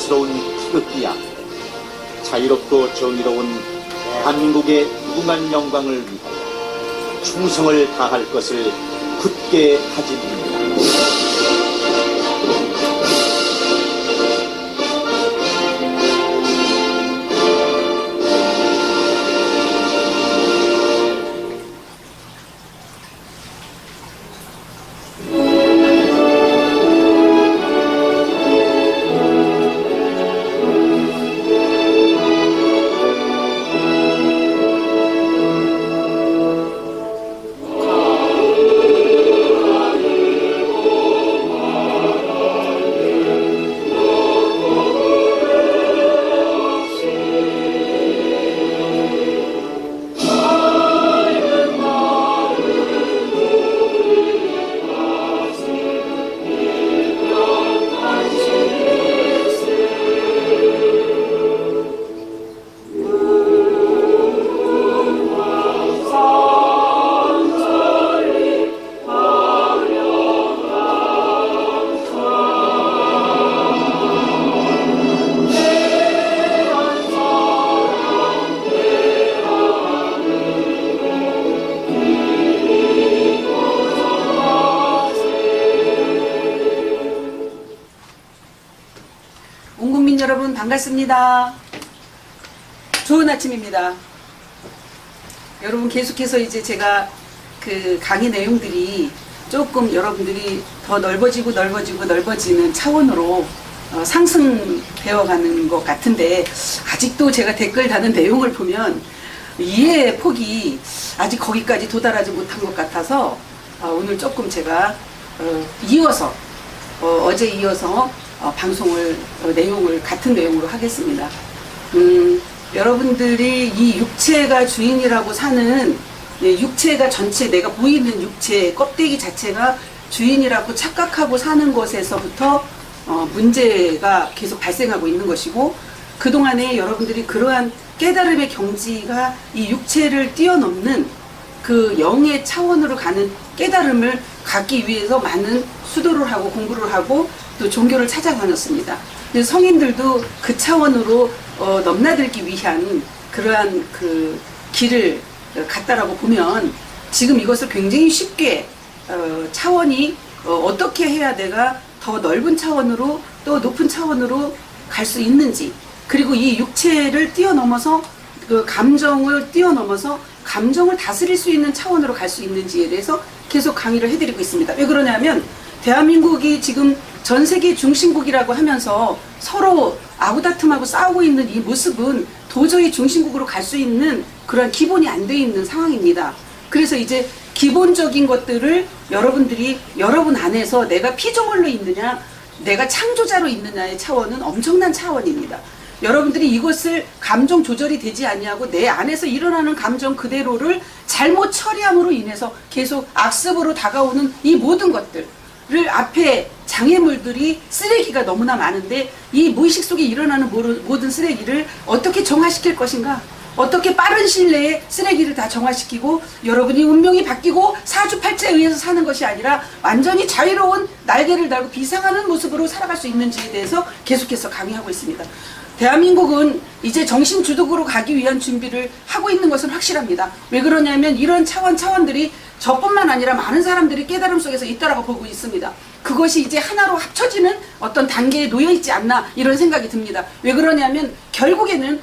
영광스러운 태극기야. 자유롭고 정의로운 대한민국의 무궁한 영광을 위하여 충성을 다할 것을 굳게 다짐합니다. 온 국민 여러분 반갑습니다. 좋은 아침입니다. 여러분 계속해서 이제 제가 그 강의 내용들이 조금 여러분들이 더 넓어지는 차원으로 상승되어 가는 것 같은데, 아직도 제가 댓글 다는 내용을 보면 이해의 폭이 아직 거기까지 도달하지 못한 것 같아서 오늘 조금 제가 이어서 어제 이어서 방송을 내용을 같은 내용으로 하겠습니다. 여러분들이 이 육체가 주인이라고 사는, 육체가 전체 내가 보이는 육체 껍데기 자체가 주인이라고 착각하고 사는 것에서부터 문제가 계속 발생하고 있는 것이고, 그동안에 여러분들이 그러한 깨달음의 경지가 이 육체를 뛰어넘는 그 영의 차원으로 가는 깨달음을 갖기 위해서 많은 수도를 하고 공부를 하고 또 종교를 찾아다녔습니다. 그래서 성인들도 그 차원으로 넘나들기 위한 그러한 그 길을 갔다라고 보면, 지금 이것을 굉장히 쉽게 차원이 어떻게 해야 내가 더 넓은 차원으로 또 높은 차원으로 갈 수 있는지, 그리고 이 육체를 뛰어넘어서 그 감정을 뛰어넘어서 감정을 다스릴 수 있는 차원으로 갈 수 있는지에 대해서 계속 강의를 해드리고 있습니다. 왜 그러냐면 대한민국이 지금 전 세계 중심국이라고 하면서 서로 아구다툼하고 싸우고 있는 이 모습은 도저히 중심국으로 갈 수 있는 그런 기본이 안 돼 있는 상황입니다. 그래서 이제 기본적인 것들을 여러분들이 여러분 안에서 내가 피조물로 있느냐, 내가 창조자로 있느냐의 차원은 엄청난 차원입니다. 여러분들이 이것을 감정 조절이 되지 아니하고 내 안에서 일어나는 감정 그대로를 잘못 처리함으로 인해서 계속 악습으로 다가오는 이 모든 것들을 앞에 장애물들이, 쓰레기가 너무나 많은데 이 무의식 속에 일어나는 모든 쓰레기를 어떻게 정화시킬 것인가, 어떻게 빠른 시일 내에 쓰레기를 다 정화시키고 여러분이 운명이 바뀌고 사주팔자에 의해서 사는 것이 아니라 완전히 자유로운 날개를 달고 비상하는 모습으로 살아갈 수 있는지에 대해서 계속해서 강의하고 있습니다. 대한민국은 이제 정신주독으로 가기 위한 준비를 하고 있는 것은 확실합니다. 왜 그러냐면 이런 차원들이 저뿐만 아니라 많은 사람들이 깨달음 속에서 있다라고 보고 있습니다. 그것이 이제 하나로 합쳐지는 어떤 단계에 놓여 있지 않나, 이런 생각이 듭니다. 왜 그러냐면 결국에는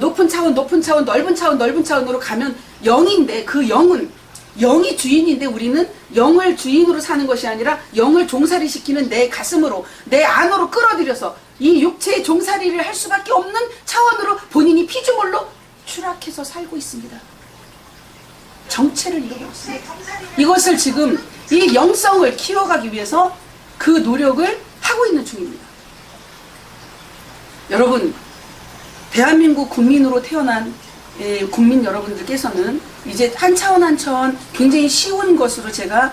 높은 차원, 넓은 차원으로 가면 영인데, 그 영은 영이 주인인데 우리는 영을 주인으로 사는 것이 아니라 영을 종살이 시키는 내 가슴으로, 내 안으로 끌어들여서 이 육체의 종살이를 할 수밖에 없는 차원으로 본인이 피조물로 추락해서 살고 있습니다. 정체를 이루고 있습니다. 이것을 지금 이 영성을 키워가기 위해서 그 노력을 하고 있는 중입니다. 여러분, 대한민국 국민으로 태어난 국민 여러분들께서는 이제 한 차원 굉장히 쉬운 것으로 제가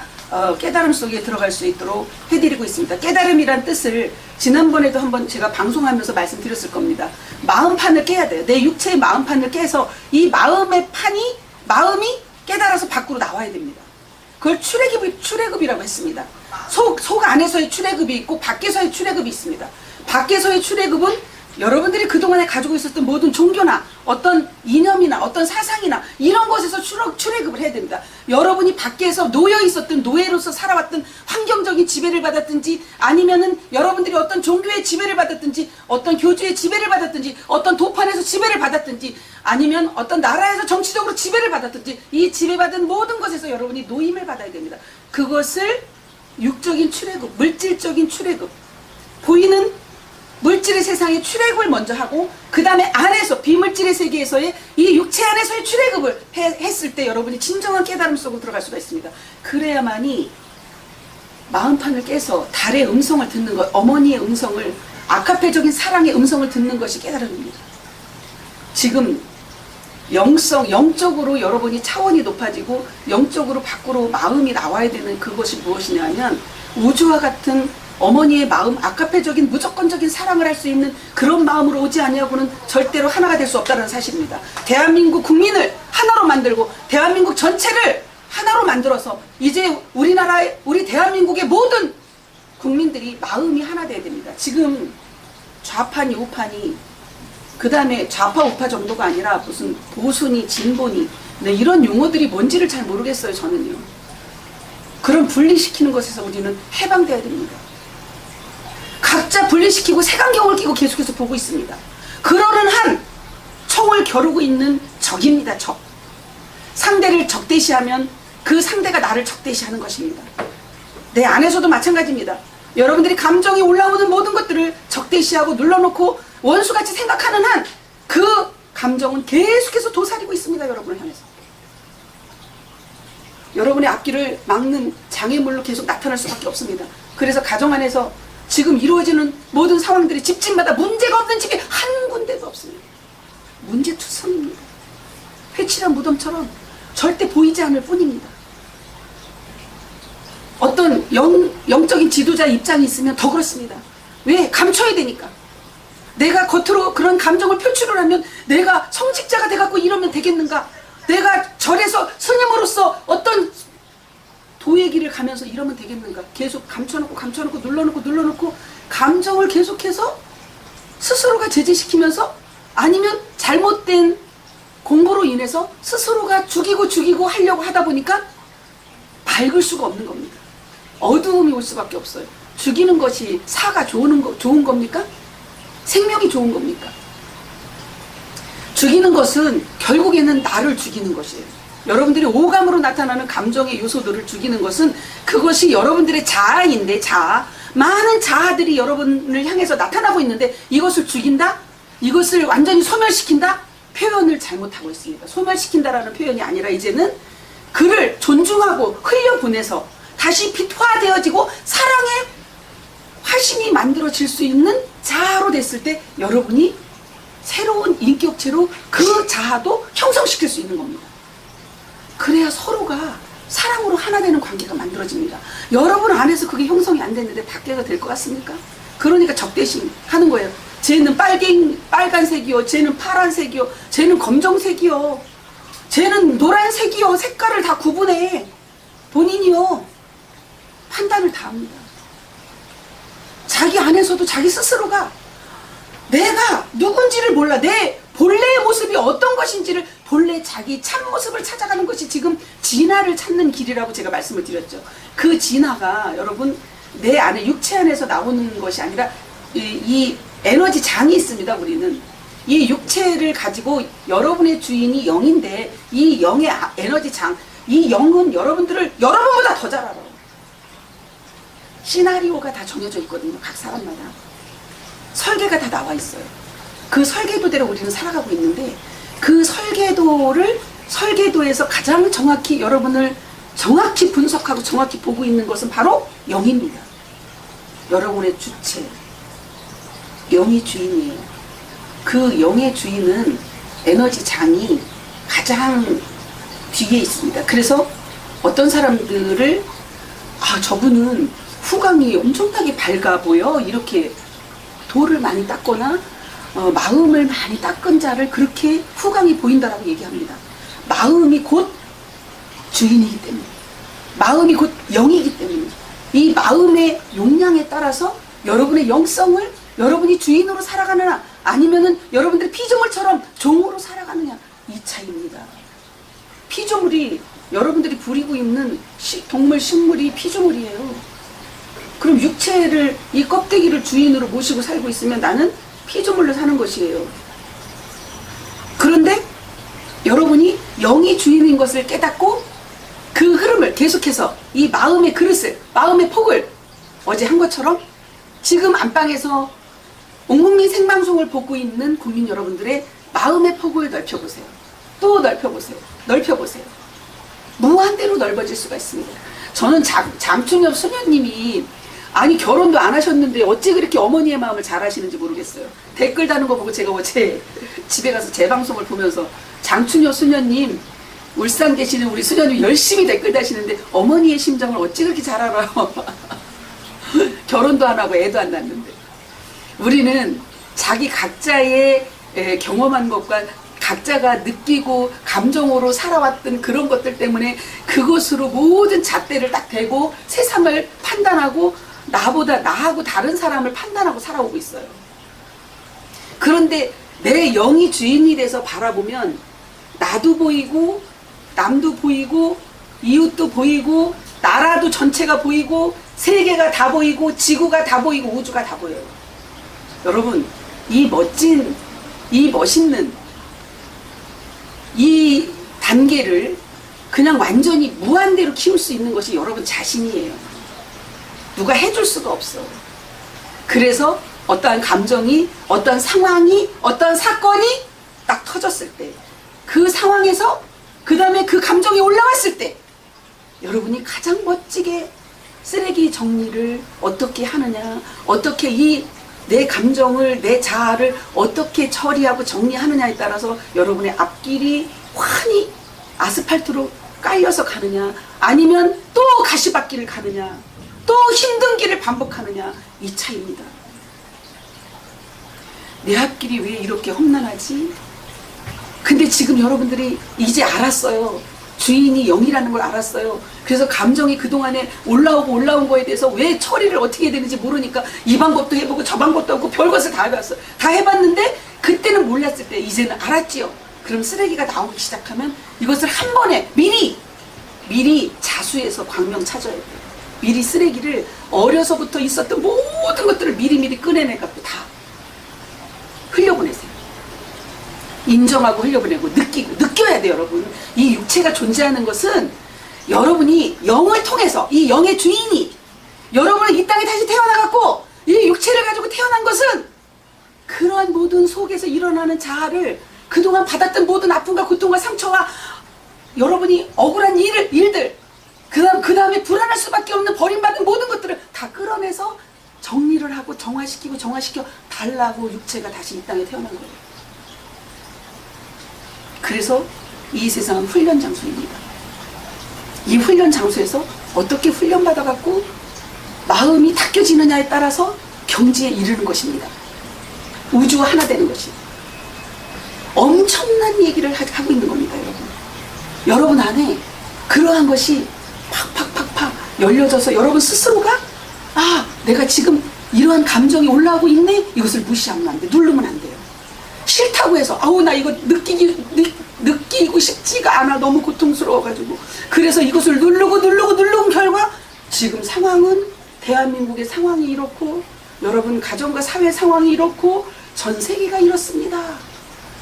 깨달음 속에 들어갈 수 있도록 해드리고 있습니다. 깨달음이란 뜻을 지난번에도 한번 제가 방송하면서 말씀드렸을 겁니다. 마음판을 깨야 돼요. 내 육체의 마음판을 깨서 이 마음이 깨달아서 밖으로 나와야 됩니다. 그걸 출애굽이라고 했습니다. 속 안에서의 출애굽이 있고 밖에서의 출애굽이 있습니다. 밖에서의 출애굽은 여러분들이 그동안에 가지고 있었던 모든 종교나 어떤 이념이나 어떤 사상이나 이런 것에서 출애굽을 해야 됩니다. 여러분이 밖에서 놓여 있었던 노예로서 살아왔던 환경적인 지배를 받았든지 아니면은 여러분들이 어떤 종교의 지배를 받았든지 어떤 교주의 지배를 받았든지 어떤 도판에서 지배를 받았든지 아니면 어떤 나라에서 정치적으로 지배를 받았든지 이 지배받은 모든 것에서 여러분이 노임을 받아야 됩니다. 그것을 육적인 출애굽, 물질적인 출애굽, 보이는 물질의 세상에 출애굽을 먼저 하고 그 다음에 안에서 비물질의 세계에서의 이 육체 안에서의 출애굽을 했을 때 여러분이 진정한 깨달음 속으로 들어갈 수가 있습니다. 그래야만이 마음판을 깨서 달의 음성을 듣는 것, 어머니의 음성을, 아카페적인 사랑의 음성을 듣는 것이 깨달음입니다. 지금 영적으로 여러분이 차원이 높아지고 영적으로 밖으로 마음이 나와야 되는 그것이 무엇이냐면 우주와 같은 어머니의 마음, 아카페적인 무조건적인 사랑을 할 수 있는 그런 마음으로 오지 아니하고는 절대로 하나가 될 수 없다는 사실입니다. 대한민국 국민을 하나로 만들고 대한민국 전체를 하나로 만들어서 이제 우리나라의, 우리 대한민국의 모든 국민들이 마음이 하나 돼야 됩니다. 지금 좌파니 우파니 그 다음에 좌파 우파 정도가 아니라 무슨 보수니 진보니 네, 이런 용어들이 뭔지를 잘 모르겠어요. 저는요. 그런 분리시키는 것에서 우리는 해방돼야 됩니다. 각자 분리시키고 색안경을 끼고 계속해서 보고 있습니다. 그러는 한 총을 겨루고 있는 적입니다. 적. 상대를 적대시하면 그 상대가 나를 적대시하는 것입니다. 내 안에서도 마찬가지입니다. 여러분들이 감정이 올라오는 모든 것들을 적대시하고 눌러놓고 원수같이 생각하는 한 그 감정은 계속해서 도사리고 있습니다. 여러분을 향해서. 여러분의 앞길을 막는 장애물로 계속 나타날 수밖에 없습니다. 그래서 가정 안에서 지금 이루어지는 모든 상황들이 집집마다 문제가 없는 집이 한 군데도 없습니다. 문제투성입니다. 회칠한 무덤처럼 절대 보이지 않을 뿐입니다. 어떤 영적인 지도자 입장이 있으면 더 그렇습니다. 왜? 감춰야 되니까. 내가 겉으로 그런 감정을 표출을 하면 내가 성직자가 돼갖고 이러면 되겠는가? 내가 절에서 스님으로서 어떤 도의 길을 가면서 이러면 되겠는가? 계속 감춰놓고 눌러놓고 감정을 계속해서 스스로가 제재시키면서 아니면 잘못된 공부로 인해서 스스로가 죽이고 하려고 하다 보니까 밝을 수가 없는 겁니다. 어두움이 올 수밖에 없어요. 죽이는 것이 사가 좋은 겁니까? 생명이 좋은 겁니까? 죽이는 것은 결국에는 나를 죽이는 것이에요. 여러분들이 오감으로 나타나는 감정의 요소들을 죽이는 것은 그것이 여러분들의 자아인데 자아. 많은 자아들이 여러분을 향해서 나타나고 있는데 이것을 죽인다? 이것을 완전히 소멸시킨다? 표현을 잘못하고 있습니다. 소멸시킨다라는 표현이 아니라 이제는 그를 존중하고 흘려보내서 다시 빛화되어지고 사랑의 화신이 만들어질 수 있는 자아로 됐을 때 여러분이 새로운 인격체로 그 자아도 형성시킬 수 있는 겁니다. 그래야 서로가 사랑으로 하나 되는 관계가 만들어집니다. 여러분 안에서 그게 형성이 안 됐는데 밖에서 될 것 같습니까? 그러니까 적대심 하는 거예요. 쟤는 빨간색이요, 쟤는 파란색이요, 쟤는 검정색이요, 쟤는 노란색이요. 색깔을 다 구분해. 본인이요. 판단을 다 합니다. 자기 안에서도 자기 스스로가 내가 누군지를 몰라. 내 본래의 모습이 어떤 것인지를 본래 자기 참모습을 찾아가는 것이 지금 진화를 찾는 길이라고 제가 말씀을 드렸죠. 그 진화가 여러분 내 안에 육체 안에서 나오는 것이 아니라 이 에너지 장이 있습니다. 우리는 이 육체를 가지고 여러분의 주인이 영인데 이 영의 에너지 장, 이 영은 여러분보다 더 잘 알아요. 시나리오가 다 정해져 있거든요. 각 사람마다 설계가 다 나와 있어요. 그 설계도대로 우리는 살아가고 있는데 그 설계도에서 가장 정확히 여러분을 정확히 분석하고 정확히 보고 있는 것은 바로 영입니다. 여러분의 주체, 영이 주인이에요. 그 영의 주인은 에너지 장이 가장 뒤에 있습니다. 그래서 어떤 사람들을 저분은 후광이 엄청나게 밝아 보여, 이렇게 돌을 많이 닦거나 마음을 많이 닦은 자를 그렇게 후광이 보인다라고 얘기합니다. 마음이 곧 주인이기 때문에, 마음이 곧 영이기 때문에 이 마음의 용량에 따라서 여러분의 영성을 여러분이 주인으로 살아가느냐, 아니면은 여러분들이 피조물처럼 종으로 살아가느냐, 이 차이입니다. 피조물이, 여러분들이 부리고 있는 동물, 식물이 피조물이에요. 그럼 육체를, 이 껍데기를 주인으로 모시고 살고 있으면 나는 피조물로 사는 것이에요. 그런데 여러분이 영이 주인인 것을 깨닫고 그 흐름을 계속해서 이 마음의 그릇을, 마음의 폭을 어제 한 것처럼 지금 안방에서 온국민 생방송을 보고 있는 국민 여러분들의 마음의 폭을 넓혀보세요. 또 넓혀보세요. 넓혀보세요. 무한대로 넓어질 수가 있습니다. 저는 장충엽 소녀님이, 아니 결혼도 안 하셨는데 어찌 그렇게 어머니의 마음을 잘 아시는지 모르겠어요. 댓글 다는 거 보고 제가 어제 집에 가서 제 방송을 보면서 장충엽 소녀님, 울산 계시는 우리 소녀님 열심히 댓글 다시는데 어머니의 심정을 어찌 그렇게 잘 알아요. 결혼도 안 하고 애도 안 낳는데. 우리는 자기 각자의 경험한 것과 각자가 느끼고 감정으로 살아왔던 그런 것들 때문에 그것으로 모든 잣대를 딱 대고 세상을 판단하고 나하고 다른 사람을 판단하고 살아오고 있어요. 그런데 내 영이 주인이 돼서 바라보면 나도 보이고 남도 보이고 이웃도 보이고 나라도 전체가 보이고 세계가 다 보이고 지구가 다 보이고 우주가 다 보여요. 여러분, 이 멋진, 이 멋있는 이 단계를 그냥 완전히 무한대로 키울 수 있는 것이 여러분 자신이에요. 누가 해줄 수가 없어. 그래서 어떠한 감정이, 어떠한 상황이, 어떠한 사건이 딱 터졌을 때, 그 상황에서 그 다음에 그 감정이 올라왔을 때 여러분이 가장 멋지게 쓰레기 정리를 어떻게 하느냐, 어떻게 내 감정을, 내 자아를 어떻게 처리하고 정리하느냐에 따라서 여러분의 앞길이 환히 아스팔트로 깔려서 가느냐, 아니면 또 가시밭길을 가느냐, 또 힘든 길을 반복하느냐, 이 차이입니다. 내 앞길이 왜 이렇게 험난하지? 근데 지금 여러분들이 이제 알았어요. 주인이 영이라는 걸 알았어요. 그래서 감정이 그동안에 올라온 거에 대해서 왜 처리를 어떻게 해야 되는지 모르니까 이 방법도 해보고 저 방법도 하고 별것을 다 해봤어요. 다 해봤는데 그때는 몰랐을 때 이제는 알았지요. 그럼 쓰레기가 나오기 시작하면 이것을 한 번에 미리 자수해서 광명 찾아야 돼요. 미리 쓰레기를 어려서부터 있었던 모든 것들을 미리 꺼내내갖고 다 흘려보내세요. 인정하고 흘려보내고 느껴야 돼요. 여러분, 이 육체가 존재하는 것은 여러분이 영을 통해서, 이 영의 주인이 여러분을 이 땅에 다시 태어나갖고 이 육체를 가지고 태어난 것은 그러한 모든 속에서 일어나는 자아를, 그동안 받았던 모든 아픔과 고통과 상처와 여러분이 억울한 일들, 그 다음에 불안할 수밖에 없는 버림받은 모든 것들을 다 끌어내서 정리를 하고 정화시켜 달라고 육체가 다시 이 땅에 태어난 거예요. 그래서 이 세상은 훈련 장소입니다. 이 훈련 장소에서 어떻게 훈련받아갖고 마음이 닦여지느냐에 따라서 경지에 이르는 것입니다. 우주와 하나 되는 것이. 엄청난 얘기를 하고 있는 겁니다, 여러분. 여러분 안에 그러한 것이 팍팍팍팍 열려져서 여러분 스스로가 내가 지금 이러한 감정이 올라오고 있네? 이것을 무시하면 안 돼. 누르면 안 돼요. 싫다고 해서 나 이거 느끼고 싶지가 않아. 너무 고통스러워가지고. 그래서 이것을 누르고 결과 지금 상황은 대한민국의 상황이 이렇고 여러분 가정과 사회 상황이 이렇고 전 세계가 이렇습니다.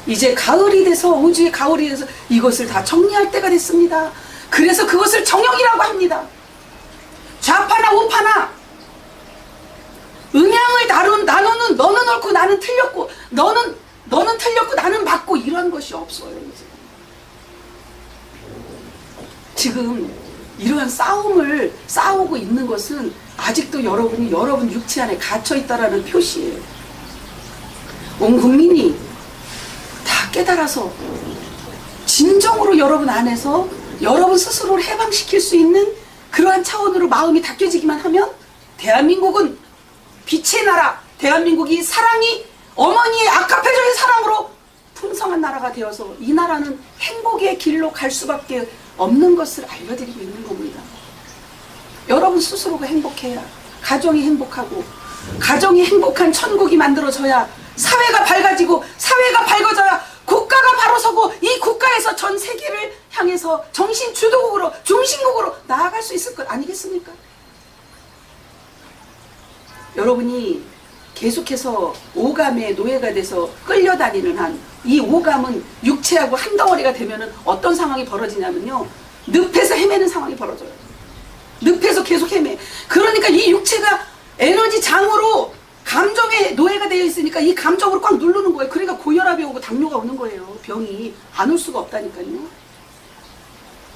이제 가을이 돼서, 우주의 가을이 돼서 이것을 다 정리할 때가 됐습니다. 그래서 그것을 정욕이라고 합니다. 좌파나 우파나 음양을 나누는, 너는 옳고 나는 틀렸고, 너는 틀렸고 나는 맞고, 이런 것이 없어요. 이제. 지금 이러한 싸움을 싸우고 있는 것은 아직도 여러분이 여러분 육체 안에 갇혀 있다라는 표시예요. 온 국민이 다 깨달아서 진정으로 여러분 안에서 여러분 스스로를 해방시킬 수 있는 그러한 차원으로 마음이 닦여지기만 하면 대한민국은 빛의 나라, 대한민국이 사랑이 어머니의 아카페조의 사랑으로 풍성한 나라가 되어서 이 나라는 행복의 길로 갈 수밖에 없는 것을 알려드리고 있는 겁니다. 여러분 스스로가 행복해야 가정이 행복하고 가정이 행복한 천국이 만들어져야 사회가 밝아지고 사회가 밝아져야 국가가 바로 서고 이 국가에서 전 세계를 향해서 정신 주도국으로 중심국으로 나아갈 수 있을 것 아니겠습니까? 여러분이 계속해서 오감의 노예가 돼서 끌려다니는 한 이 오감은 육체하고 한 덩어리가 되면은 어떤 상황이 벌어지냐면요, 늪에서 헤매는 상황이 벌어져요. 늪에서 계속 헤매. 그러니까 이 육체가 에너지 장으로 감정의 노예가 되어 있으니까 이 감정으로 꽉 누르는 거예요. 그러니까 고혈압이 오고 당뇨가 오는 거예요. 병이 안 올 수가 없다니까요.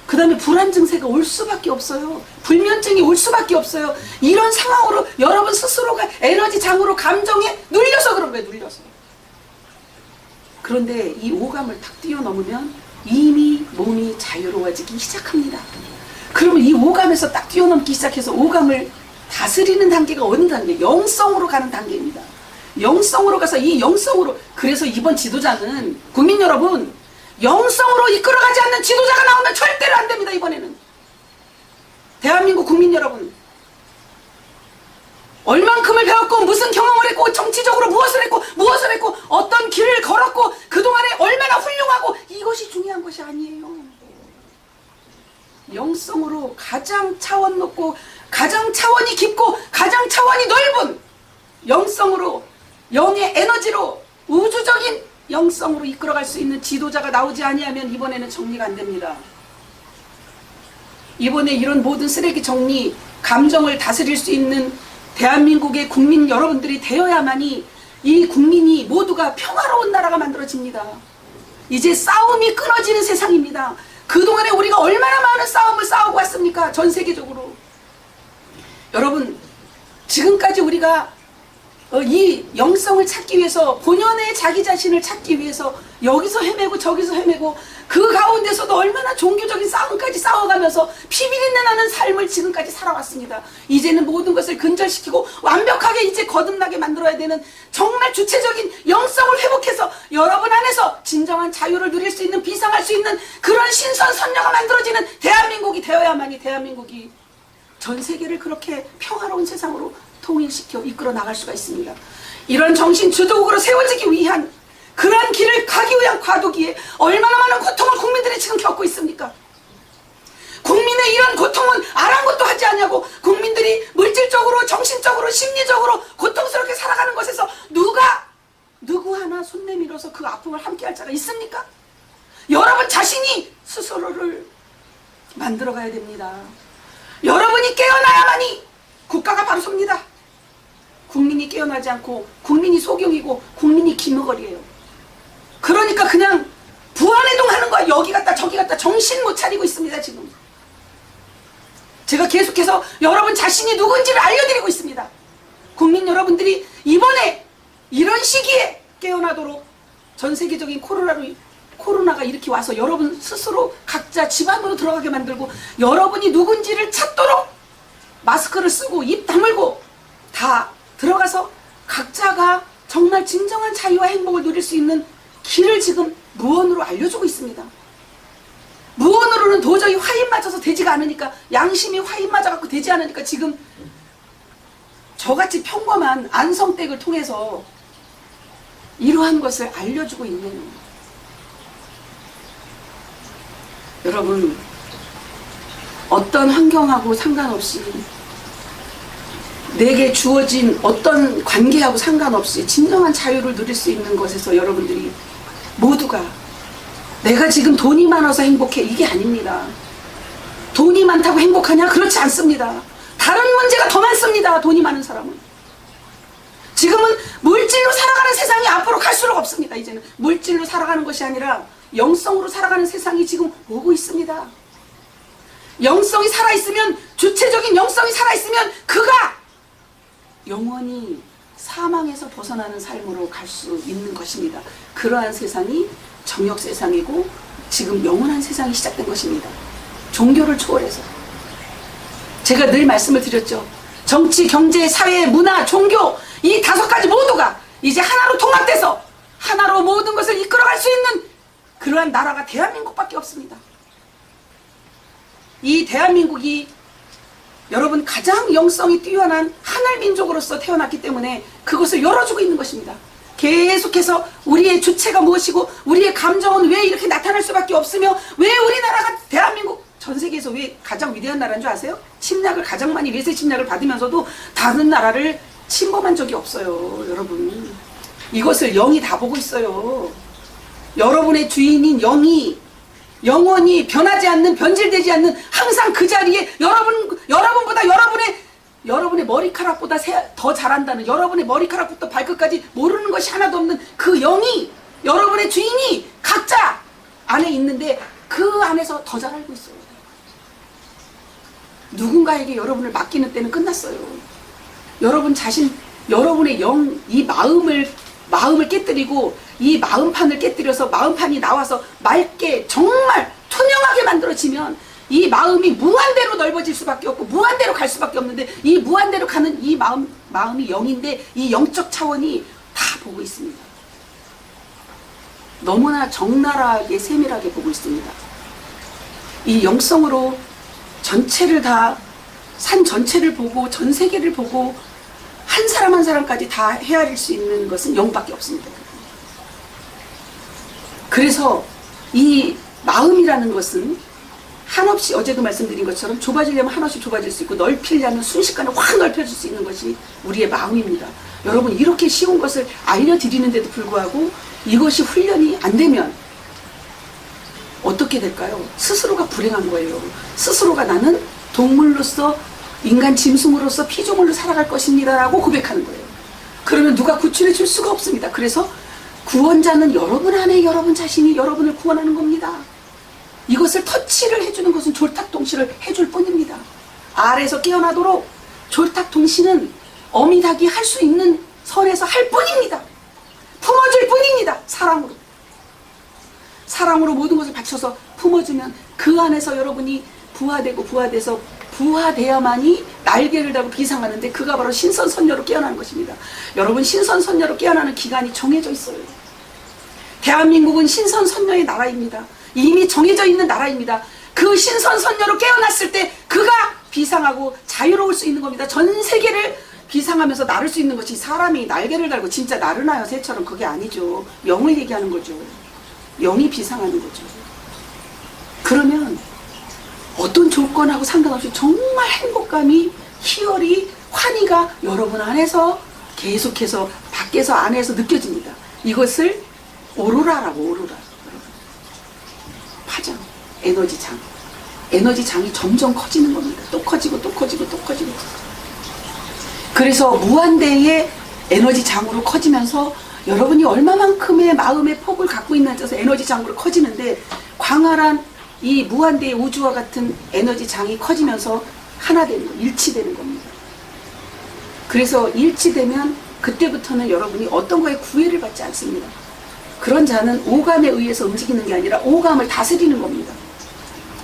그 다음에 불안 증세가 올 수밖에 없어요. 불면증이 올 수밖에 없어요. 이런 상황으로 여러분 스스로가 에너지 장으로 감정에 눌려서 그런 거예요. 눌려서. 그런데 이 오감을 탁 뛰어넘으면 이미 몸이 자유로워지기 시작합니다. 그러면 이 오감에서 딱 뛰어넘기 시작해서 오감을 다스리는 단계가 어느 단계? 영성으로 가는 단계입니다. 영성으로 가서 이 영성으로, 그래서 이번 지도자는 국민 여러분, 영성으로 이끌어가지 않는 지도자가 나오면 절대로 안 됩니다. 이번에는 대한민국 국민 여러분, 얼만큼을 배웠고 무슨 경험을 했고 정치적으로 무엇을 했고 어떤 길을 걸었고 그동안에 얼마나 훌륭하고 이것이 중요한 것이 아니에요. 영성으로 가장 차원 높고 가장 차원이 깊고 가장 차원이 넓은 영성으로, 영의 에너지로, 우주적인 영성으로 이끌어갈 수 있는 지도자가 나오지 아니하면 이번에는 정리가 안 됩니다. 이번에 이런 모든 쓰레기 정리, 감정을 다스릴 수 있는 대한민국의 국민 여러분들이 되어야만이 이 국민이 모두가 평화로운 나라가 만들어집니다. 이제 싸움이 끊어지는 세상입니다. 그동안에 우리가 얼마나 많은 싸움을 싸우고 왔습니까? 전 세계적으로. 여러분, 지금까지 우리가 이 영성을 찾기 위해서, 본연의 자기 자신을 찾기 위해서 여기서 헤매고 저기서 헤매고 그 가운데서도 얼마나 종교적인 싸움까지 싸워가면서 피비린내 나는 삶을 지금까지 살아왔습니다. 이제는 모든 것을 근절시키고 완벽하게 이제 거듭나게 만들어야 되는 정말 주체적인 영성을 회복해서 여러분 안에서 진정한 자유를 누릴 수 있는, 비상할 수 있는 그런 신선 선녀가 만들어지는 대한민국이 되어야만이 대한민국이 전 세계를 그렇게 평화로운 세상으로 통일시켜 이끌어 나갈 수가 있습니다. 이런 정신 주도국으로 세워지기 위한 그러한 길을 가기 위한 과도기에 얼마나 많은 고통을 국민들이 지금 겪고 있습니까? 국민의 이런 고통은 아랑곳도 하지 않냐고, 국민들이 물질적으로, 정신적으로, 심리적으로 고통스럽게 살아가는 것에서 누구 하나 손 내밀어서 그 아픔을 함께 할 자가 있습니까? 여러분 자신이 스스로를 만들어가야 됩니다. 여러분이 깨어나야만이 국가가 바로 섭니다. 국민이 깨어나지 않고 국민이 소경이고 국민이 기머거리예요. 그러니까 그냥 부안해동 하는 거야. 여기 갔다 저기 갔다 정신 못 차리고 있습니다. 지금 제가 계속해서 여러분 자신이 누군지를 알려드리고 있습니다. 국민 여러분들이 이번에 이런 시기에 깨어나도록, 전 세계적인 코로나가 이렇게 와서 여러분 스스로 각자 집 안으로 들어가게 만들고 여러분이 누군지를 찾도록 마스크를 쓰고 입 다물고 다 들어가서 각자가 정말 진정한 자유와 행복을 누릴 수 있는 길을 지금 무언으로 알려주고 있습니다. 무언으로는 도저히 화인 맞아서 되지가 않으니까, 양심이 화인 맞아갖고 되지 않으니까 지금 저같이 평범한 안성댁을 통해서 이러한 것을 알려주고 있는, 여러분 어떤 환경하고 상관없이, 내게 주어진 어떤 관계하고 상관없이 진정한 자유를 누릴 수 있는 것에서 여러분들이 모두가, 내가 지금 돈이 많아서 행복해, 이게 아닙니다. 돈이 많다고 행복하냐? 그렇지 않습니다. 다른 문제가 더 많습니다. 돈이 많은 사람은. 지금은 물질로 살아가는 세상이 앞으로 갈수록 없습니다. 이제는 물질로 살아가는 것이 아니라 영성으로 살아가는 세상이 지금 오고 있습니다. 영성이 살아있으면, 주체적인 영성이 살아있으면 그가 영원히 사망에서 벗어나는 삶으로 갈 수 있는 것입니다. 그러한 세상이 정역 세상이고 지금 영원한 세상이 시작된 것입니다. 종교를 초월해서. 제가 늘 말씀을 드렸죠. 정치, 경제, 사회, 문화, 종교, 이 5가지 모두가 이제 하나로 통합돼서 하나로 모든 것을 이끌어갈 수 있는 그러한 나라가 대한민국밖에 없습니다. 이 대한민국이 여러분 가장 영성이 뛰어난 하늘 민족으로서 태어났기 때문에 그것을 열어주고 있는 것입니다. 계속해서 우리의 주체가 무엇이고 우리의 감정은 왜 이렇게 나타날 수밖에 없으며 왜 우리나라가 대한민국 전 세계에서 왜 가장 위대한 나라인 줄 아세요? 침략을 가장 많이 외세 침략을 받으면서도 다른 나라를 침범한 적이 없어요. 여러분 이것을 영이 다 보고 있어요. 여러분의 주인인 영이 영원히 변하지 않는 변질되지 않는 항상 그 자리에 여러분보다 여러분의 머리카락보다 더 잘한다는 여러분의 머리카락부터 발끝까지 모르는 것이 하나도 없는 그 영이 여러분의 주인이 각자 안에 있는데 그 안에서 더 잘 알고 있어요. 누군가에게 여러분을 맡기는 때는 끝났어요. 여러분 자신 여러분의 영 이 마음을 깨뜨리고 이 마음판을 깨뜨려서 마음판이 나와서 맑게 정말 투명하게 만들어지면 이 마음이 무한대로 넓어질 수밖에 없고 무한대로 갈 수밖에 없는데 이 무한대로 가는 이 마음이 영인데 이 영적 차원이 다 보고 있습니다. 너무나 적나라하게 세밀하게 보고 있습니다. 이 영성으로 전체를 다 산 전체를 보고 전 세계를 보고 한 사람 한 사람까지 다 헤아릴 수 있는 것은 영밖에 없습니다. 그래서 이 마음이라는 것은 한없이 어제도 말씀드린 것처럼 좁아지려면 한없이 좁아질 수 있고 넓히려면 순식간에 확 넓혀질 수 있는 것이 우리의 마음입니다. 여러분 이렇게 쉬운 것을 알려드리는데도 불구하고 이것이 훈련이 안 되면 어떻게 될까요? 스스로가 불행한 거예요. 스스로가 나는 동물로서 인간 짐승으로서 피조물로 살아갈 것입니다 라고 고백하는 거예요. 그러면 누가 구출해 줄 수가 없습니다. 그래서 구원자는 여러분 안에 여러분 자신이 여러분을 구원하는 겁니다. 이것을 터치를 해주는 것은 졸탁동시를 해줄 뿐입니다. 아래에서 깨어나도록 졸탁동시는 어미닭이 할 수 있는 선에서 할 뿐입니다. 품어줄 뿐입니다. 사랑으로 모든 것을 바쳐서 품어주면 그 안에서 여러분이 부화돼서 부화돼야만이 날개를 달고 비상하는데 그가 바로 신선선녀로 깨어나는 것입니다. 여러분 신선선녀로 깨어나는 기간이 정해져 있어요. 대한민국은 신선선녀의 나라입니다. 이미 정해져 있는 나라입니다. 그 신선선녀로 깨어났을 때 그가 비상하고 자유로울 수 있는 겁니다. 전 세계를 비상하면서 나를 수 있는 것이 사람이 날개를 달고 진짜 나르나요 새처럼 그게 아니죠. 영을 얘기하는 거죠. 영이 비상하는 거죠. 그러면 어떤 조건하고 상관없이 정말 행복감이 희열이 환희가 여러분 안에서 계속해서 밖에서 안에서 느껴집니다. 이것을 오로라라고 파장 에너지장이 점점 커지는 겁니다. 또 커지고 그래서 무한대의 에너지장으로 커지면서 여러분이 얼마만큼의 마음의 폭을 갖고 있는지 에너지장으로 커지는데 광활한 이 무한대의 우주와 같은 에너지장이 커지면서 하나 되는 거, 일치되는 겁니다. 그래서 일치되면 그때부터는 여러분이 어떤 거에 구애를 받지 않습니다. 그런 자는 오감에 의해서 움직이는 게 아니라 오감을 다스리는 겁니다.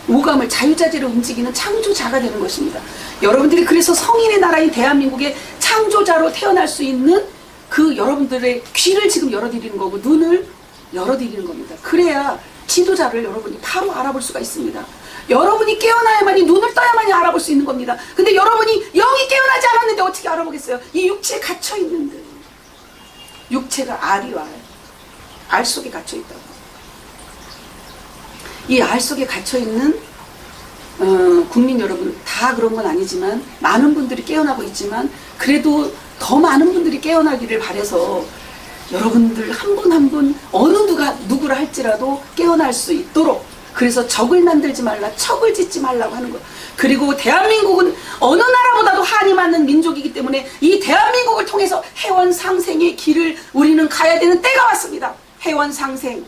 오감을 자유자재로 움직이는 창조자가 되는 것입니다. 여러분들이 그래서 성인의 나라인 대한민국의 창조자로 태어날 수 있는 그 여러분들의 귀를 지금 열어드리는 거고 눈을 열어드리는 겁니다. 그래야 지도자를 여러분이 바로 알아볼 수가 있습니다. 여러분이 깨어나야만이 눈을 떠야만이 알아볼 수 있는 겁니다. 근데 여러분이 영이 깨어나지 않았는데 어떻게 알아보겠어요? 이 육체에 갇혀있는데 육체가 알이와 알 속에 갇혀있다고. 이 알 속에 갇혀있는 국민 여러분 다 그런 건 아니지만 많은 분들이 깨어나고 있지만 그래도 더 많은 분들이 깨어나기를 바라서 여러분들 한 분 한 분 어느 누구라 할지라도 깨어날 수 있도록 그래서 적을 만들지 말라 척을 짓지 말라고 하는 것. 그리고 대한민국은 어느 나라보다도 한이 많은 민족이기 때문에 이 대한민국을 통해서 해원상생의 길을 우리는 가야 되는 때가 왔습니다. 해원상생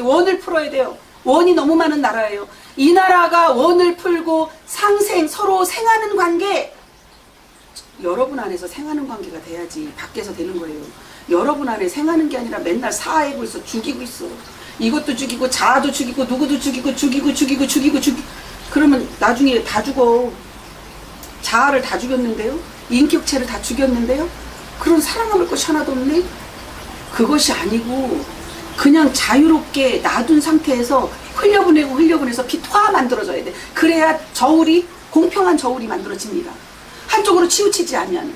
원을 풀어야 돼요. 원이 너무 많은 나라예요. 이 나라가 원을 풀고 상생 서로 생하는 관계 여러분 안에서 생하는 관계가 돼야지 밖에서 되는 거예요. 여러분 안에 생하는 게 아니라 맨날 사해고 있어. 죽이고 있어. 이것도 죽이고 자아도 죽이고 누구도 죽이고 그러면 나중에 다 죽어. 자아를 다 죽였는데요. 인격체를 다 죽였는데요. 그런 사랑할 것이 하나도 없네. 그것이 아니고 그냥 자유롭게 놔둔 상태에서 흘려보내서 빛화 만들어져야 돼. 그래야 저울이 공평한 저울이 만들어집니다. 한쪽으로 치우치지 않으면.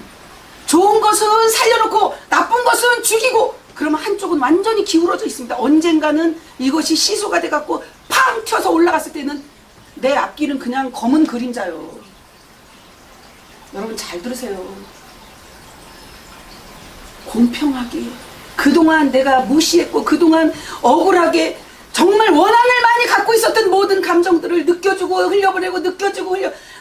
좋은 것은 살려놓고 나쁜 것은 죽이고, 그러면 한쪽은 완전히 기울어져 있습니다. 언젠가는 이것이 시소가 돼갖고 팡 튀어서 올라갔을 때는 내 앞길은 그냥 검은 그림자요. 여러분 잘 들으세요. 공평하게, 그동안 내가 무시했고 그동안 억울하게 정말 원한을 많이 갖고 있었던 모든 감정들을 느껴주고 흘려보내고 느껴주고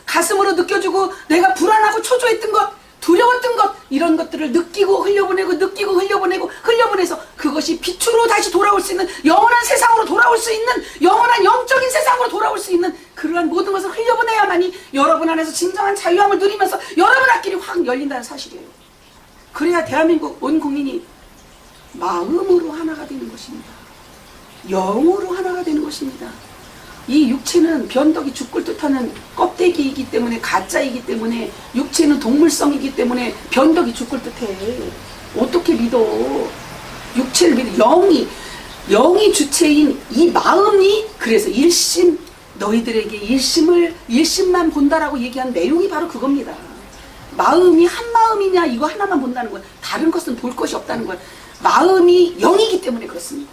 가슴으로 느껴주고, 내가 불안하고 초조했던 것, 두려웠던 것, 이런 것들을 느끼고 흘려보내고 느끼고 흘려보내서 그것이 빛으로 다시 돌아올 수 있는, 영원한 세상으로 돌아올 수 있는, 영원한 영적인 세상으로 돌아올 수 있는 그러한 모든 것을 흘려보내야만이 여러분 안에서 진정한 자유함을 누리면서 여러분 앞길이 확 열린다는 사실이에요. 그래야 대한민국 온 국민이 마음으로 하나가 되는 것입니다. 영으로 하나가 되는 것입니다. 이 육체는 변덕이 죽을 듯하는 껍데기이기 때문에, 가짜이기 때문에, 육체는 동물성이기 때문에 변덕이 죽을 듯해. 어떻게 믿어? 육체를 믿어. 영이 주체인 이 마음이, 그래서 일심, 너희들에게 일심만 본다라고 얘기한 내용이 바로 그겁니다. 마음이 한 마음이냐, 이거 하나만 본다는 건, 다른 것은 볼 것이 없다는 건, 마음이 영이기 때문에 그렇습니다.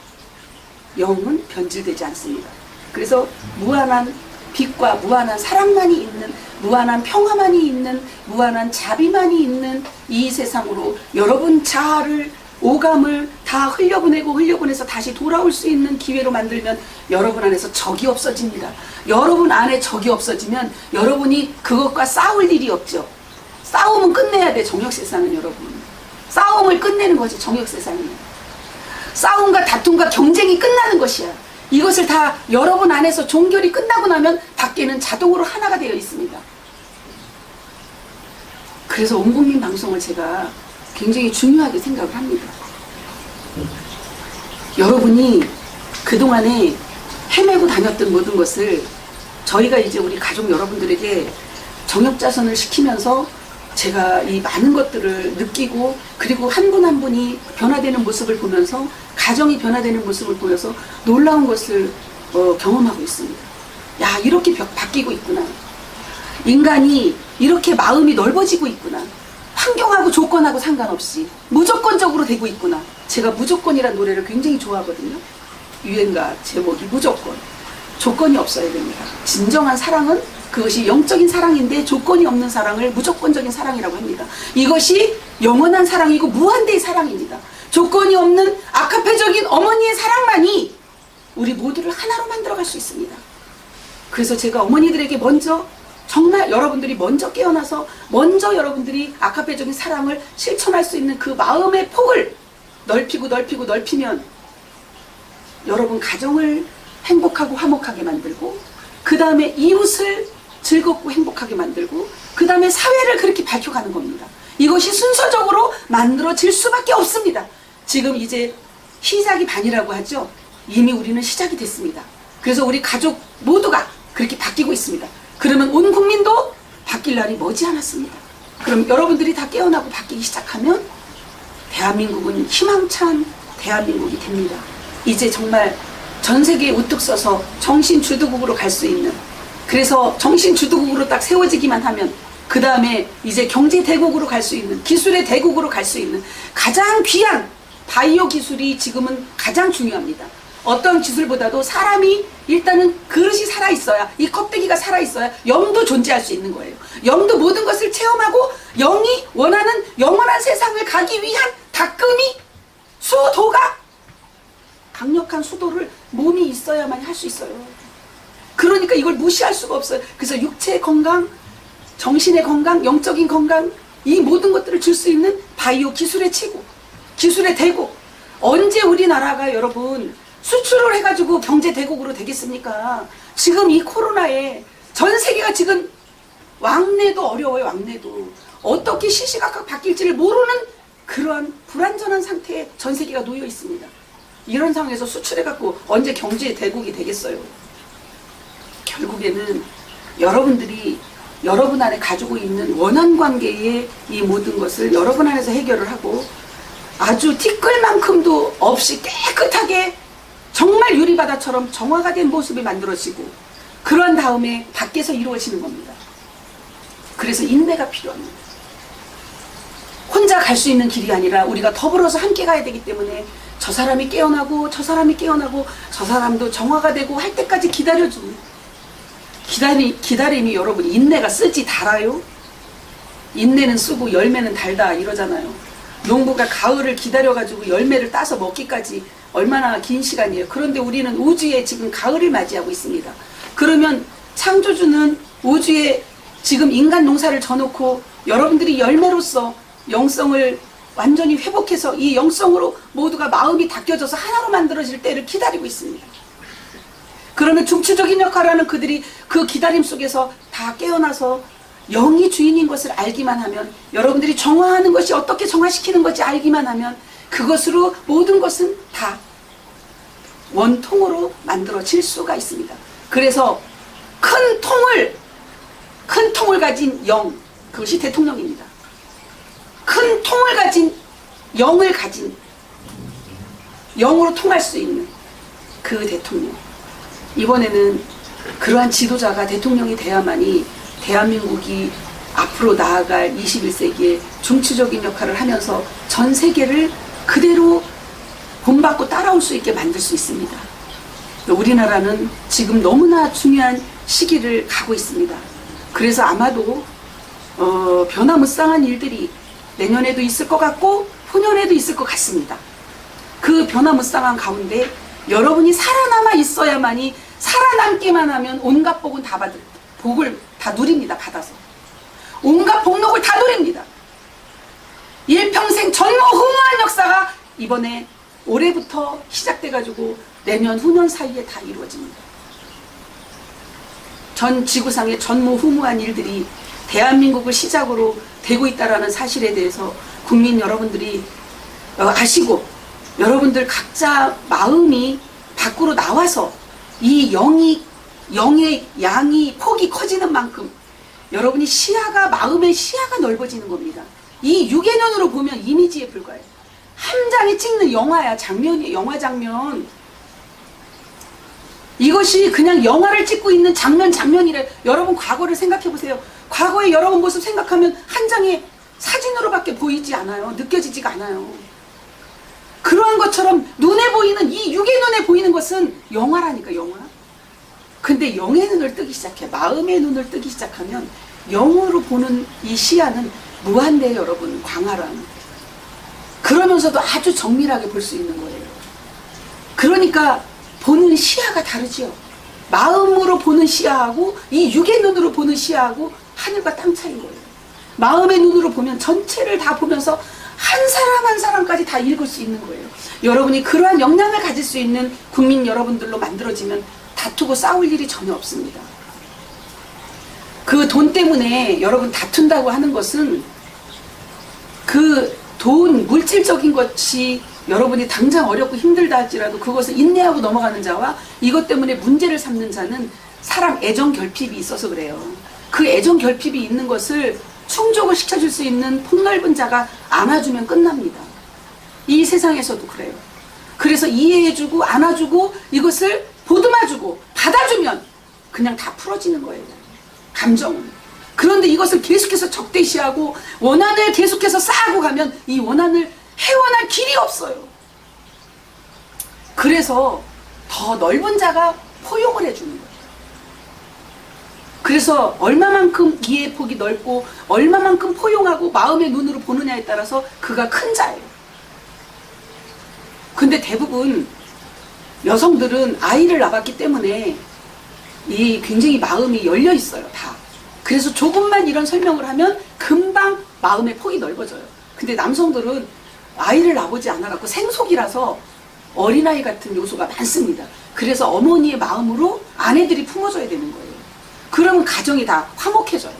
영은 변질되지 않습니다. 그래서 무한한 빛과 무한한 사랑만이 있는, 무한한 평화만이 있는, 무한한 자비만이 있는 이 세상으로 여러분 자아를, 오감을 다 흘려보내서 다시 돌아올 수 있는 기회로 만들면 여러분 안에서 적이 없어집니다. 여러분 안에 적이 없어지면 여러분이 그것과 싸울 일이 없죠. 싸움은 끝내야 돼. 정욕세상은 여러분, 싸움을 끝내는 거지. 정욕세상이 싸움과 다툼과 경쟁이 끝나는 것이야. 이것을 다 여러분 안에서 종결이 끝나고 나면 밖에는 자동으로 하나가 되어 있습니다. 그래서 온국민 방송을 제가 굉장히 중요하게 생각을 합니다. 여러분이 그동안에 헤매고 다녔던 모든 것을 저희가 이제 우리 가족 여러분들에게 정욕자선을 시키면서 제가 이 많은 것들을 느끼고, 그리고 한 분 한 분이 변화되는 모습을 보면서, 가정이 변화되는 모습을 보여서 놀라운 것을 경험하고 있습니다. 야, 이렇게 바뀌고 있구나. 인간이 이렇게 마음이 넓어지고 있구나. 환경하고 조건하고 상관없이 무조건적으로 되고 있구나. 제가 무조건이라는 노래를 굉장히 좋아하거든요. 유행가 제목이 무조건. 조건이 없어야 됩니다. 진정한 사랑은 그것이 영적인 사랑인데, 조건이 없는 사랑을 무조건적인 사랑이라고 합니다. 이것이 영원한 사랑이고 무한대의 사랑입니다. 조건이 없는 아카페적인 어머니의 사랑만이 우리 모두를 하나로 만들어갈 수 있습니다. 그래서 제가 어머니들에게 먼저, 정말 여러분들이 먼저 깨어나서 먼저 여러분들이 아카페적인 사랑을 실천할 수 있는 그 마음의 폭을 넓히면 여러분 가정을 행복하고 화목하게 만들고, 그 다음에 이웃을 즐겁고 행복하게 만들고, 그 다음에 사회를 그렇게 밝혀가는 겁니다. 이것이 순서적으로 만들어질 수밖에 없습니다. 지금 이제 시작이 반이라고 하죠. 이미 우리는 시작이 됐습니다. 그래서 우리 가족 모두가 그렇게 바뀌고 있습니다. 그러면 온 국민도 바뀔 날이 머지않았습니다. 그럼 여러분들이 다 깨어나고 바뀌기 시작하면 대한민국은 희망찬 대한민국이 됩니다. 이제 정말 전 세계에 우뚝 서서 정신주도국으로 갈 수 있는, 그래서 정신주도국으로 딱 세워지기만 하면 그 다음에 이제 경제대국으로 갈 수 있는, 기술의 대국으로 갈 수 있는 가장 귀한 바이오 기술이 지금은 가장 중요합니다. 어떤 기술보다도 사람이 일단은 그릇이 살아있어야, 이 껍데기가 살아있어야 영도 존재할 수 있는 거예요. 영도 모든 것을 체험하고 영이 원하는 영원한 세상을 가기 위한 닦음이, 수도가, 강력한 수도를 몸이 있어야만 할 수 있어요. 그러니까 이걸 무시할 수가 없어요. 그래서 육체의 건강, 정신의 건강, 영적인 건강, 이 모든 것들을 줄 수 있는 바이오 기술의 최고, 기술의 대국. 언제 우리나라가 여러분 수출을 해가지고 경제 대국으로 되겠습니까? 지금 이 코로나에 전 세계가 지금 왕래도 어려워요. 왕래도 어떻게 시시각각 바뀔지를 모르는 그러한 불안전한 상태에 전 세계가 놓여 있습니다. 이런 상황에서 수출해갖고 언제 경제 대국이 되겠어요? 결국에는 여러분들이 여러분 안에 가지고 있는 원한 관계의 이 모든 것을 여러분 안에서 해결을 하고, 아주 티끌만큼도 없이 깨끗하게 정말 유리바다처럼 정화가 된 모습이 만들어지고, 그런 다음에 밖에서 이루어지는 겁니다. 그래서 인내가 필요합니다. 혼자 갈 수 있는 길이 아니라 우리가 더불어서 함께 가야 되기 때문에 저 사람이 깨어나고 저 사람이 깨어나고 저 사람도 정화가 되고 할 때까지 기다려줍니다. 기다림이 여러분, 인내가 쓰지 달아요? 인내는 쓰고 열매는 달다 이러잖아요. 농부가 가을을 기다려가지고 열매를 따서 먹기까지 얼마나 긴 시간이에요. 그런데 우리는 우주에 지금 가을을 맞이하고 있습니다. 그러면 창조주는 우주에 지금 인간 농사를 져놓고 여러분들이 열매로서 영성을 완전히 회복해서 이 영성으로 모두가 마음이 닦여져서 하나로 만들어질 때를 기다리고 있습니다. 그러면 중추적인 역할을 하는 그들이 그 기다림 속에서 다 깨어나서 영이 주인인 것을 알기만 하면, 여러분들이 정화하는 것이 어떻게 정화시키는 것인지 알기만 하면 그것으로 모든 것은 다 원통으로 만들어질 수가 있습니다. 그래서 큰 통을 가진 영, 그것이 대통령입니다. 큰 통을 가진 영을 가진, 영으로 통할 수 있는 그 대통령. 이번에는 그러한 지도자가 대통령이 돼야만이 대한민국이 앞으로 나아갈 21세기에 중추적인 역할을 하면서 전 세계를 그대로 본받고 따라올 수 있게 만들 수 있습니다. 우리나라는 지금 너무나 중요한 시기를 가고 있습니다. 그래서 아마도 변화무쌍한 일들이 내년에도 있을 것 같고 후년에도 있을 것 같습니다. 그 변화무쌍한 가운데 여러분이 살아남아 있어야만이, 살아남기만 하면 온갖 복은 다 복을 다 누립니다. 받아서 온갖 복록을 다 누립니다. 일평생 전무후무한 역사가 이번에 올해부터 시작돼가지고 내년 후년 사이에 다 이루어집니다. 전 지구상의 전무후무한 일들이 대한민국을 시작으로 되고 있다는 사실에 대해서 국민 여러분들이 아시고, 여러분들 각자 마음이 밖으로 나와서 이 영의 양이 폭이 커지는 만큼 여러분이 시야가, 마음의 시야가 넓어지는 겁니다. 이 육의 눈으로 보면 이미지에 불과해요. 한 장에 찍는 영화야, 장면이에요. 영화 장면. 이것이 그냥 영화를 찍고 있는 장면이래. 여러분 과거를 생각해 보세요. 과거의 여러분 모습 생각하면 한 장의 사진으로밖에 보이지 않아요. 느껴지지가 않아요. 그러한 것처럼 눈에 보이는, 이 육의 눈에 보이는 것은 영화라니까, 영화. 근데 영의 눈을 뜨기 시작해, 마음의 눈을 뜨기 시작하면 영으로 보는 이 시야는 무한대예요, 여러분. 광활한. 그러면서도 아주 정밀하게 볼 수 있는 거예요. 그러니까 보는 시야가 다르지요. 마음으로 보는 시야하고 이 육의 눈으로 보는 시야하고 하늘과 땅 차이인 거예요. 마음의 눈으로 보면 전체를 다 보면서 한 사람 한 사람까지 다 읽을 수 있는 거예요. 여러분이 그러한 역량을 가질 수 있는 국민 여러분들로 만들어지면 다투고 싸울 일이 전혀 없습니다. 그 돈 때문에 여러분 다툰다고 하는 것은, 그 돈, 물질적인 것이 여러분이 당장 어렵고 힘들다 할지라도 그것을 인내하고 넘어가는 자와 이것 때문에 문제를 삼는 자는 사랑, 애정 결핍이 있어서 그래요. 그 애정 결핍이 있는 것을 충족을 시켜줄 수 있는 폭넓은 자가 안아주면 끝납니다. 이 세상에서도 그래요. 그래서 이해해주고 안아주고 이것을 보듬어주고 받아주면 그냥 다 풀어지는 거예요. 감정은. 그런데 이것을 계속해서 적대시하고 원한을 계속해서 쌓고 가면 이 원한을 해원할 길이 없어요. 그래서 더 넓은 자가 포용을 해주는 거예요. 그래서 얼마만큼 이해의 폭이 넓고 얼마만큼 포용하고 마음의 눈으로 보느냐에 따라서 그가 큰 자예요. 근데 대부분 여성들은 아이를 낳았기 때문에 이 굉장히 마음이 열려 있어요, 다. 그래서 조금만 이런 설명을 하면 금방 마음의 폭이 넓어져요. 근데 남성들은 아이를 낳아보지 않아갖고 생속이라서 어린아이 같은 요소가 많습니다. 그래서 어머니의 마음으로 아내들이 품어줘야 되는 거예요. 그러면 가정이 다 화목해져요.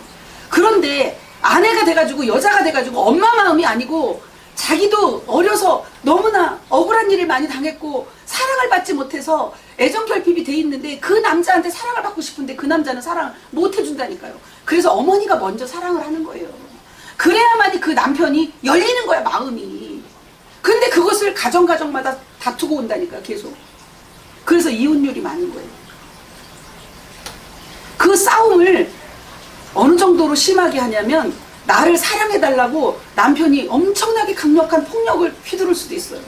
그런데 아내가 돼가지고 여자가 돼가지고 엄마 마음이 아니고 자기도 어려서 너무나 억울한 일을 많이 당했고 사랑을 받지 못해서 애정 결핍이 돼 있는데 그 남자한테 사랑을 받고 싶은데 그 남자는 사랑을 못 해준다니까요. 그래서 어머니가 먼저 사랑을 하는 거예요. 그래야만이 그 남편이 열리는 거야, 마음이. 근데 그것을 가정마다 다투고 온다니까, 계속. 그래서 이혼율이 많은 거예요. 그 싸움을 어느 정도로 심하게 하냐면 나를 사랑해달라고 남편이 엄청나게 강력한 폭력을 휘두를 수도 있어요.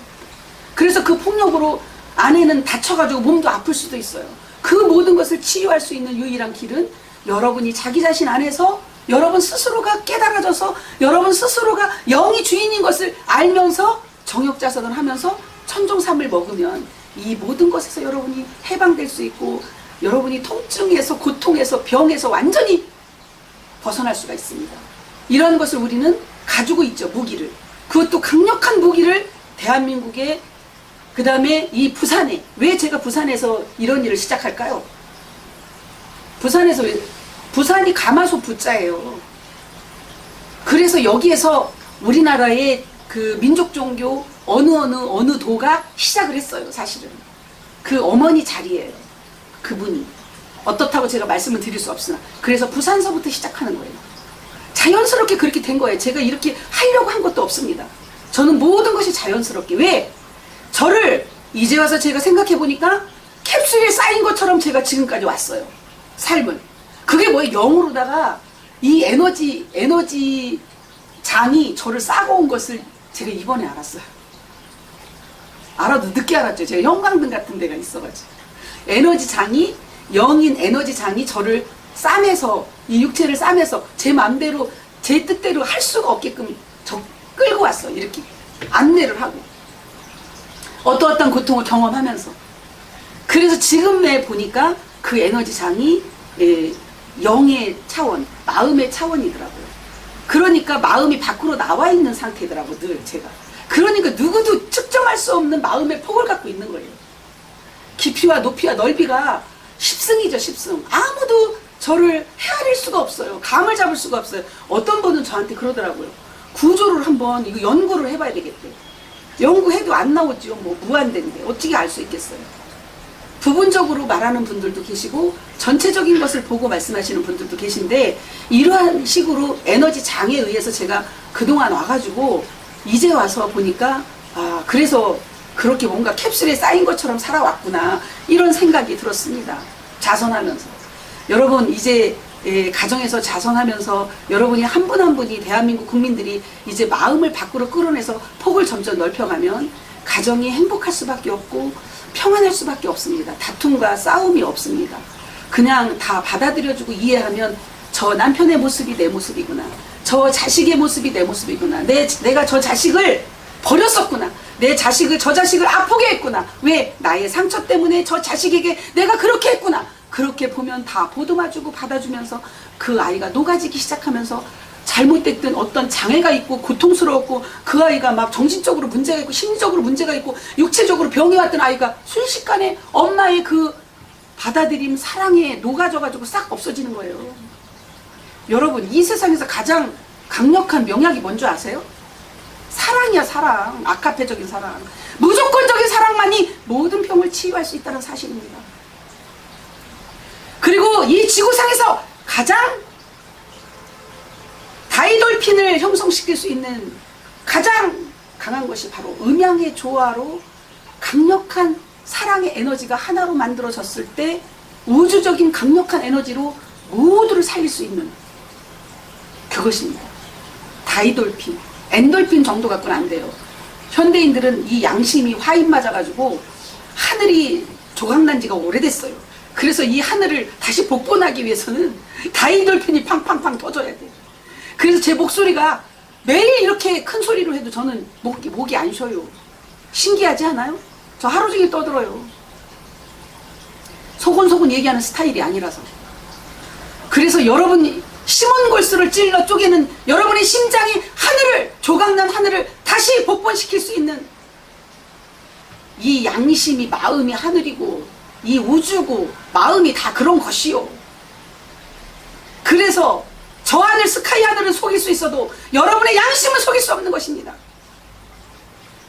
그래서 그 폭력으로 아내는 다쳐가지고 몸도 아플 수도 있어요. 그 모든 것을 치유할 수 있는 유일한 길은 여러분이 자기 자신 안에서 여러분 스스로가 깨달아져서 여러분 스스로가 영이 주인인 것을 알면서 정욕자석을 하면서 천종삼을 먹으면 이 모든 것에서 여러분이 해방될 수 있고 여러분이 통증에서 고통에서 병에서 완전히 벗어날 수가 있습니다. 이런 것을 우리는 가지고 있죠. 무기를. 그것도 강력한 무기를 대한민국에 그 다음에 이 부산에 왜 제가 부산에서 이런 일을 시작할까요? 부산에서 왜 부산이 가마솥 부자예요. 그래서 여기에서 우리나라의 그 민족 종교 어느 도가 시작을 했어요. 사실은 그 어머니 자리예요. 그분이 어떻다고 제가 말씀을 드릴 수 없으나 그래서 부산서부터 시작하는 거예요. 자연스럽게 그렇게 된 거예요. 제가 이렇게 하려고 한 것도 없습니다. 저는 모든 것이 자연스럽게. 왜? 저를 이제 와서 제가 생각해 보니까 캡슐에 쌓인 것처럼 제가 지금까지 왔어요. 삶은. 그게 뭐예요? 영으로다가 이 에너지 장이 저를 싸고 온 것을 제가 이번에 알았어요. 알아도 늦게 알았죠. 제가 형광등 같은 데가 있어가지고. 에너지 장이, 영인 에너지 장이 저를 싸매서, 이 육체를 싸매서 제 맘대로, 제 뜻대로 할 수가 없게끔 저 끌고 왔어. 이렇게 안내를 하고. 어떠한 고통을 경험하면서. 그래서 지금에 보니까 그 에너지 장이 영의 차원, 마음의 차원이더라고요. 그러니까 마음이 밖으로 나와 있는 상태더라고, 늘 제가. 그러니까 누구도 측정할 수 없는 마음의 폭을 갖고 있는 거예요. 깊이와 높이와 넓이가 십승이죠, 십승. 아무도 저를 헤아릴 수가 없어요. 감을 잡을 수가 없어요. 어떤 분은 저한테 그러더라고요. 구조를 한번 이거 연구를 해봐야 되겠대. 연구해도 안 나오지요. 뭐 무한대인데 어떻게 알 수 있겠어요. 부분적으로 말하는 분들도 계시고 전체적인 것을 보고 말씀하시는 분들도 계신데 이러한 식으로 에너지 장에 의해서 제가 그동안 와가지고 이제 와서 보니까 아 그래서 그렇게 뭔가 캡슐에 쌓인 것처럼 살아왔구나 이런 생각이 들었습니다. 자선하면서 여러분 이제 가정에서 자선하면서 여러분이 한 분 한 분이 대한민국 국민들이 이제 마음을 밖으로 끌어내서 폭을 점점 넓혀가면 가정이 행복할 수밖에 없고 평안할 수밖에 없습니다. 다툼과 싸움이 없습니다. 그냥 다 받아들여주고 이해하면 저 남편의 모습이 내 모습이구나. 저 자식의 모습이 내 모습이구나. 내가 저 자식을 버렸었구나. 저 자식을 아프게 했구나. 왜? 나의 상처 때문에 저 자식에게 내가 그렇게 했구나. 그렇게 보면 다 보듬어주고 받아주면서 그 아이가 녹아지기 시작하면서 잘못됐던 어떤 장애가 있고 고통스러웠고 그 아이가 막 정신적으로 문제가 있고 심리적으로 문제가 있고 육체적으로 병이 왔던 아이가 순식간에 엄마의 그 받아들임 사랑에 녹아져가지고 싹 없어지는 거예요. 여러분 이 세상에서 가장 강력한 명약이 뭔지 아세요? 사랑이야 사랑. 아카페적인 사랑. 무조건적인 사랑만이 모든 병을 치유할 수 있다는 사실입니다. 그리고 이 지구상에서 가장 다이돌핀을 형성시킬 수 있는 가장 강한 것이 바로 음양의 조화로 강력한 사랑의 에너지가 하나로 만들어졌을 때 우주적인 강력한 에너지로 모두를 살릴 수 있는 그것입니다. 다이돌핀, 엔돌핀 정도 갖고는 안 돼요. 현대인들은 이 양심이 화인 맞아가지고 하늘이 조각난 지가 오래됐어요. 그래서 이 하늘을 다시 복원하기 위해서는 다이돌핀이 팡팡팡 터져야 돼요. 그래서 제 목소리가 매일 이렇게 큰 소리로 해도 저는 목이 안 쉬어요. 신기하지 않아요? 저 하루 종일 떠들어요. 소곤소곤 얘기하는 스타일이 아니라서. 그래서 여러분이 시몬골수를 찔러 쪼개는 여러분의 심장이 조각난 하늘을 다시 복원시킬 수 있는 이 양심이 마음이 하늘이고 이 우주고 마음이 다 그런 것이요. 그래서 저 하늘 스카이 하늘은 속일 수 있어도 여러분의 양심은 속일 수 없는 것입니다.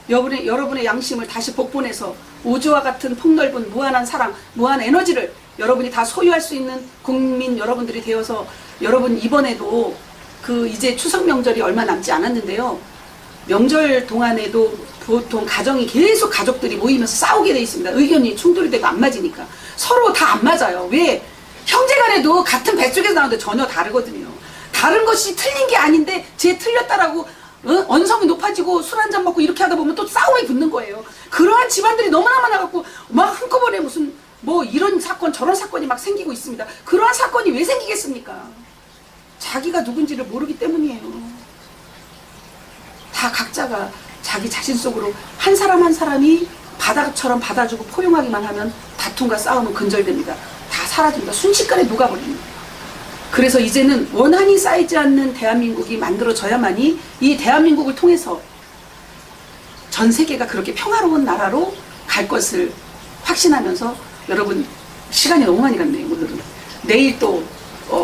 여러분의 양심을 다시 복원해서 우주와 같은 폭넓은 무한한 사랑, 무한 에너지를 여러분이 다 소유할 수 있는 국민 여러분들이 되어서 여러분 이번에도 이제 추석 명절이 얼마 남지 않았는데요. 명절 동안에도 보통 가정이 계속 가족들이 모이면서 싸우게 돼 있습니다. 의견이 충돌이 되고 안 맞으니까. 서로 다 안 맞아요. 왜? 형제간에도 같은 뱃속에서 나오는데 전혀 다르거든요. 다른 것이 틀린 게 아닌데 쟤 틀렸다라고 언성이 높아지고 술 한잔 먹고 이렇게 하다 보면 또 싸움이 붙는 거예요. 그러한 집안들이 너무나 많아갖고 막 한꺼번에 무슨 뭐 이런 사건 저런 사건이 막 생기고 있습니다. 그러한 사건이 왜 생기겠습니까? 자기가 누군지를 모르기 때문이에요. 다 각자가 자기 자신 속으로 한 사람 한 사람이 바다처럼 받아주고 포용하기만 하면 다툼과 싸움은 근절됩니다. 다 사라집니다. 순식간에 녹아버립니다. 그래서 이제는 원한이 쌓이지 않는 대한민국이 만들어져야만이 이 대한민국을 통해서 전 세계가 그렇게 평화로운 나라로 갈 것을 확신하면서 여러분 시간이 너무 많이 갔네요. 오늘은 내일 또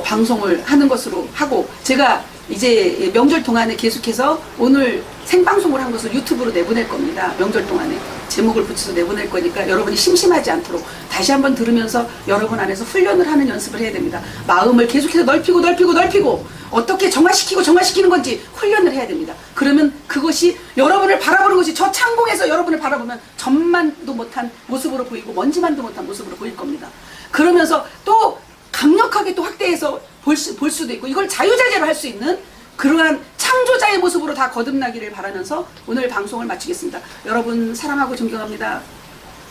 방송을 하는 것으로 하고 제가 이제 명절 동안에 계속해서 오늘 생방송을 한 것을 유튜브로 내보낼 겁니다. 명절 동안에 제목을 붙여서 내보낼 거니까 여러분이 심심하지 않도록 다시 한번 들으면서 여러분 안에서 훈련을 하는 연습을 해야 됩니다. 마음을 계속해서 넓히고 어떻게 정화시키는 건지 훈련을 해야 됩니다. 그러면 그것이 여러분을 바라보는 것이 저 창공에서 여러분을 바라보면 점만도 못한 모습으로 보이고 먼지만도 못한 모습으로 보일 겁니다. 그러면서 또 강력하게 또 확대해서 볼 수도 있고 이걸 자유자재로 할 수 있는 그러한 창조자의 모습으로 다 거듭나기를 바라면서 오늘 방송을 마치겠습니다. 여러분 사랑하고 존경합니다.